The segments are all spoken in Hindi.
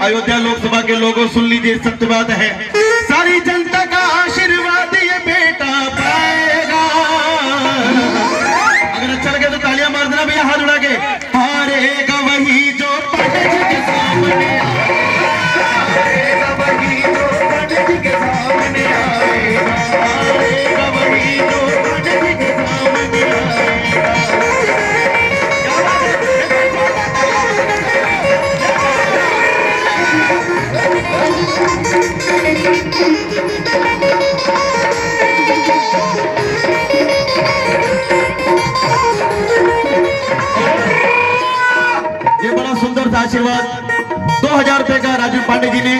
अयोध्या लोकसभा के लोगों सुन लीजिए, सत्य बात है, सारी जनता का आशीर्वाद ये बेटा पाएगा। अगर अच्छा लगे तो तालियां मार देना भैया, हाथ उड़ा के। हारेगा वही जो पंडित जी के सामने आएगा, वही जो पंडित जी के सामने आएगा, हारेगा वही जो पंडित जी के सामने आएगा। ये बड़ा सुंदर सा आशीर्वाद 2000 रुपए का राजू पांडे जी ने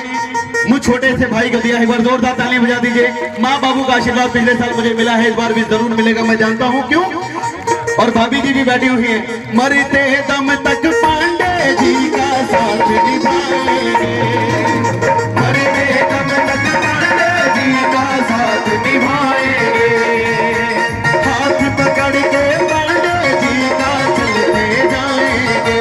मुझ छोटे से भाई को दिया। एक बार जोरदार ताली बजा दीजिए। माँ बाबू का आशीर्वाद पिछले साल मुझे मिला है, इस बार भी जरूर मिलेगा, मैं जानता हूँ क्यों। और भाभी जी भी बैठी हुई है। मरते दम तक पांडे जी का साथ निभाएंगे, मरते दम तक पांडे जी का साथ निभाएंगे, हाथ पकड़ के पांडे जी का चलते जाएंगे,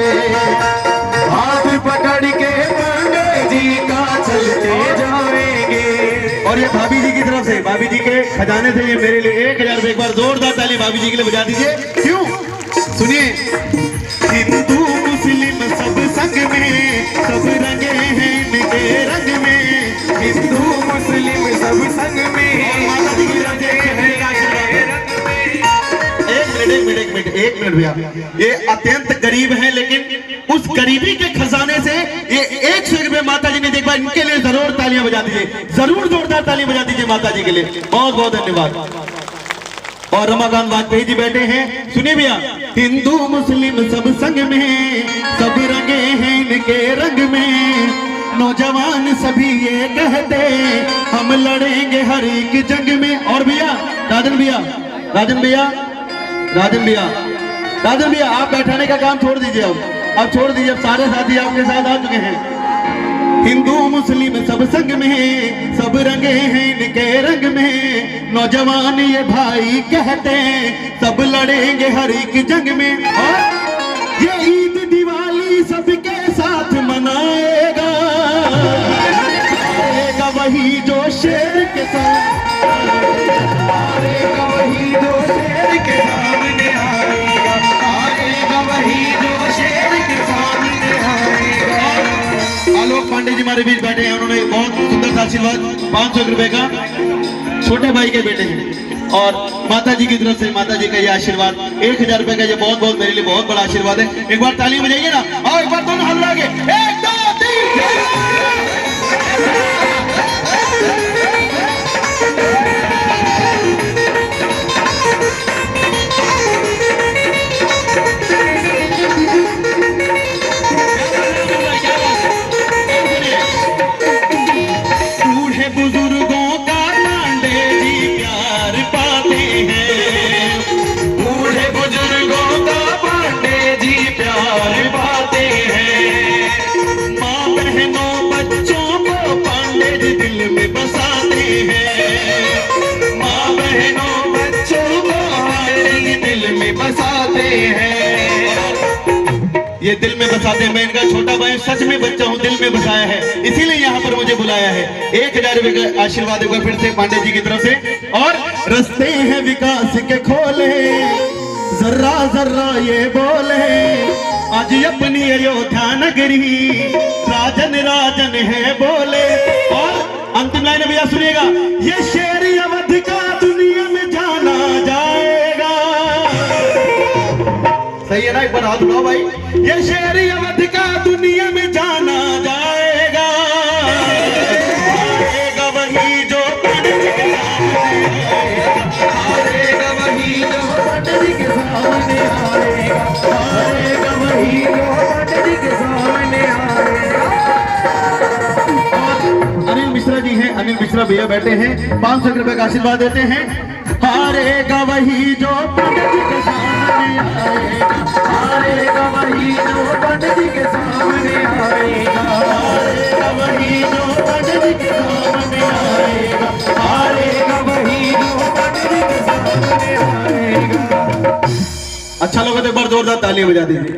हाथ पकड़ के पांडे जी का चलते जाएंगे। और ये भाभी जी की तरफ से, भाभी जी के खजाने से ये मेरे लिए 1000 रुपए। एक बार जोरदार ताली भाभी जी के लिए बजा दीजिए। क्यों? सुनिए। हिंदू मुस्लिम सब संग में, सब रंगे हैं इनके रंग में, हिंदू मुस्लिम सब संग में, माता जी की रंगे हैं रंग में। एक मिनट भैया, ये अत्यंत गरीब है, लेकिन उस गरीबी के खजाने से ये 100 रुपए माता जी ने देखा, इनके लिए जरूर तालियां बजा दीजिए, जरूर जोरदार तालियां बजा दीजिए माता जी के लिए। बहुत बहुत धन्यवाद। और रमाकांत वाजपेयी जी बैठे हैं, सुनिए भैया। हिंदू मुस्लिम सब संग में, सब रंगे हैं इनके रंग में, नौजवान सभी ये कहते हम लड़ेंगे हर एक जंग में। और भैया राजन भैया, राजन भैया, राजन भैया, राजन भैया, आप बैठाने का काम छोड़ दीजिए, अब छोड़ दीजिए, अब सारे साथी आपके साथ आ चुके हैं। हिंदू मुस्लिम सब संग में, सब रंगे हैं इनके रंग में, नौजवान ये भाई कहते सब लड़ेंगे हर एक जंग में। और ये ईद दिवाली सबके साथ मनाएगा, आएगा वही जो शेर के साथ आएगा, वही जो शेर के सामने आएगा, आएगा वही जो शेर के सामने आएगा। आलोक पांडे जी हमारे बीच बैठे हैं, उन्होंने बहुत सुंदर सा आशीर्वाद 500 रुपए का छोटे भाई के बेटे हैं, और माता जी की तरफ से माता जी का ये आशीर्वाद 1000 रुपए का, ये बहुत बहुत मेरे लिए बहुत बड़ा आशीर्वाद है। एक बार ताली बजाइए ना, और एक बार दोनों हाथ लगा के 1 2 3। ये दिल में बसाते हैं। मैं इनका छोटा भाई सच में बच्चा हूँ, दिल में बसाया है, इसीलिए यहाँ पर मुझे बुलाया है। 1000 रुपए का आशीर्वाद एक बार फिर से पांडे जी की तरफ से। और रास्ते हैं विकास के खोले, जर्रा जर्रा ये बोले, आज अपनी अयोध्या नगरी राजन राजन है बोले। और अंतिम लाइन भैया सुनिएगा, ये शेर अवध का दुनिया में जाना जाएगा। सही है ना? एक बार हाथ उठाओ भाई। ये शेर अवध का दुनिया में जाना जाएगा, आएगा वही जो पंडित जी के सामने आएगा, आएगा वही जो पंडित जी के सामने आएगा, आएगा वही जो पंडित जी के सामने आएगा। अनिल मिश्रा जी हैं, अनिल मिश्रा भैया बैठे हैं, 500 रुपए का आशीर्वाद देते हैं। हारेगा वही जो पंडित जी के सामने आएगा, हारेगा वही जो पंडित जी के सामने आएगा, हारेगा वही जो पंडित जी के सामने आएगा, हारेगा वही जो पंडित जी के सामने आएगा। अच्छा लोगों तो एक बार जोरदार ताली बजा दीजिए।